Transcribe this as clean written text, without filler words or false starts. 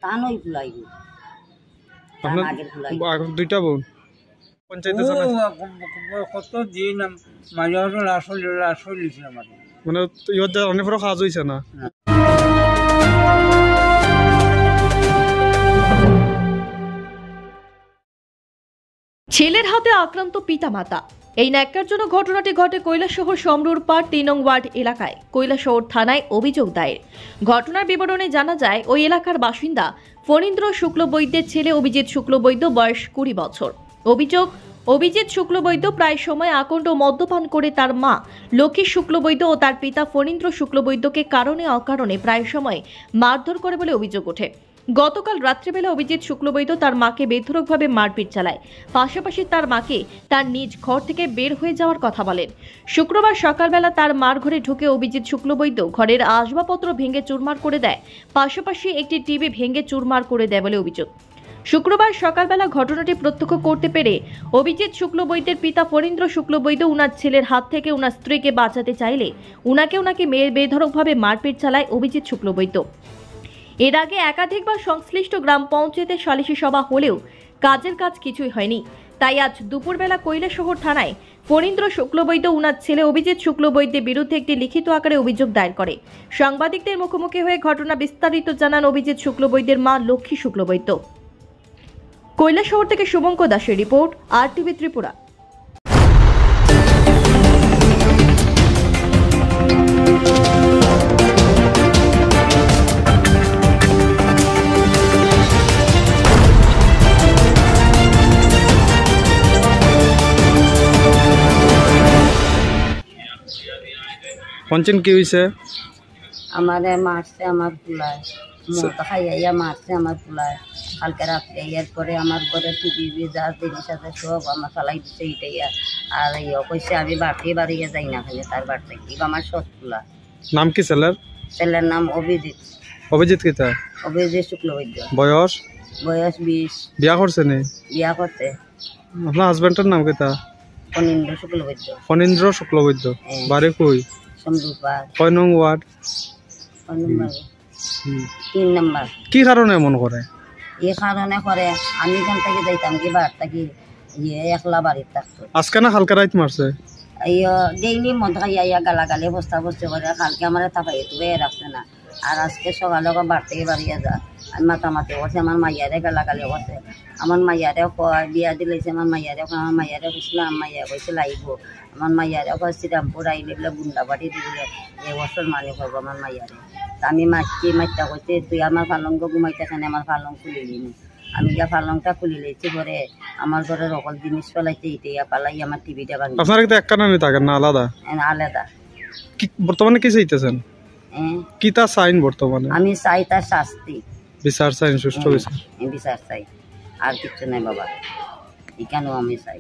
তানই ফুলাই আপনার দুইটা বোন পঞ্চায়েতে কত দিন মাঝে আসল মানে ইহত অনেক বড় কাজ হয়েছে না। ছেলের হাতে আক্রান্ত পিতামাতা। এই ন্যাক্কারজনক ঘটনাটি ঘটে কৈলাসহর সমরুর পাড় ৩ নং ওয়ার্ড এলাকায়। কৈলাসহর থানায় অভিযোগ দায়ের। ঘটনার বিবরণে জানা যায়, ওই এলাকার বাসিন্দা ফণীন্দ্র শুক্লবৈদ্যের ছেলে অভিজিৎ শুক্লবৈদ্য, বয়স ২০ বছর। অভিজিৎ শুক্লবৈদ্য প্রায় সময় আকণ্ঠ মদ্যপান করে তার মা লক্ষ্মী শুক্লবৈদ্য ও তার পিতা ফণীন্দ্র শুক্লবৈদ্যকে কারণে অকারণে প্রায় সময় মারধর করে বলে অভিযোগ ওঠে। গতকাল রাত্রিবেলা অভিজিৎ শুক্লবৈদ্য তার মাকে বেধড়কভাবে মারপিট চালায়, পাশাপাশি তার মাকে তার নিজ ঘর থেকে বের হয়ে যাওয়ার কথা বলেন। শুক্রবার সকালবেলা তার মার ঘরে ঢুকে অভিজিৎ শুক্লবৈদ্য ঘরের আসবাবপত্র ভেঙে চুরমার করে দেয়, পাশাপাশি একটি টিভি ভেঙে চুরমার করে দেয় বলে অভিযোগ। শুক্রবার সকালবেলা ঘটনাটি প্রত্যক্ষ করতে পেরে অভিজিৎ শুক্লবৈদ্যের পিতা ফণীন্দ্র শুক্লবৈদ্য উনার ছেলের হাত থেকে উনার স্ত্রীকে বাঁচাতে চাইলে উনাকে বেধড়কভাবে মারপিট চালায় অভিজিৎ শুক্লবৈদ্য। এর আগে একাধিকবার সংশ্লিষ্ট গ্রাম পঞ্চায়েতের সালিশি সভা হলেও কাজের কাজ কিছুই হয়নি। তাই আজ দুপুরবেলা কৈলাসহর থানায় ফণীন্দ্র শুক্লবৈদ্য উনার ছেলে অভিজিৎ শুক্লবৈদ্যের বিরুদ্ধে একটি লিখিত আকারে অভিযোগ দায়ের করে। সাংবাদিকদের মুখোমুখি হয়ে ঘটনা বিস্তারিত জানান অভিজিৎ শুক্লবৈদ্যের মা লক্ষ্মী শুক্লবৈদ্য। কৈলাসহর থেকে শুভঙ্কর দাসের রিপোর্ট, RTV ত্রিপুরা। পঞ্চায়েত কি হয়েছে? আমারে মারছে, আমার ফুলায় মদ খাইয়া মারছে আমার ফুলায়। কালকে রাত্রে এরপরে আমার ঘরে টিভি যা জিনিস আছে সব আমার ফালাই দিচ্ছে ইটাইয়া। আর কইছে আমি বাড়িয়ে যাই না, খালি তার বাড়তে কি আমার সৎ ফুলা। নাম কি ছেলের? ছেলের নাম অভিজিৎ। অভিজিৎ কিতা? অভিজিৎ শুক্লবৈদ্য। বয়স 20। বিয়া করছে নি? বিয়া করছে। আপনার হাজবেন্ডের নাম কিতা? ফণীন্দ্র শুক্লবৈদ্য। ফণীন্দ্র শুক্লবৈদ্য। বাড়ি কই? সমরুপাড়। কয় নং ওয়ার্ড? 3 নম্বর। কি কারণে এমন করে? এই কারণে করে আমি এখান থেকে যাইতাম কি বার থাকি একলা বাড়িতে থাকতো। আজকে না কালকে রাত মারছে? ডেইলি মদ খাইয়া গালাগালি বস্তা বস্তি করে কালকে আমার তাপাই তুলে রাখছে না। আর আজকে সকালে বার থেকে বাড়িয়ে যা আমি মাতামাতি করছে, আমার মাইয়ারে গালাগালি করছে। আমার মাইয়ারে কয় বিয়া দিলেছে, আমার মাইয়ারে কইছিল, আমার মাইয়া কইছিল আইব। আমার মাইয়ারে কয় শ্রীরামপুর আইলে বলে বুন্ডা বাড়ি দিলে এবছর মানি করবো আমার মাইয়ারে। আমি মাইটা কইছে তুই আমার পালঙ্গ ঘুমাইতেখানে আমার পালং খুলিলি না। আমি গিয়া পালংটা খুলি লেছি পরে আমার ঘরের অকল জিনিস ফেলাইতে ইটেয়া পালাই আমার টিভিটা ভাঙি। আপনারা কি একটা নামে থাকেন না আলাদা? আলাদা। বর্তমানে কি চাইতেছেন? কি তা চাইন বর্তমানে? আমি চাই তার শাস্তি, বিচার চাইন, সুষ্ঠু বিচার চাই, আর কিছু নাই বাবা। এখানেও আমি চাই।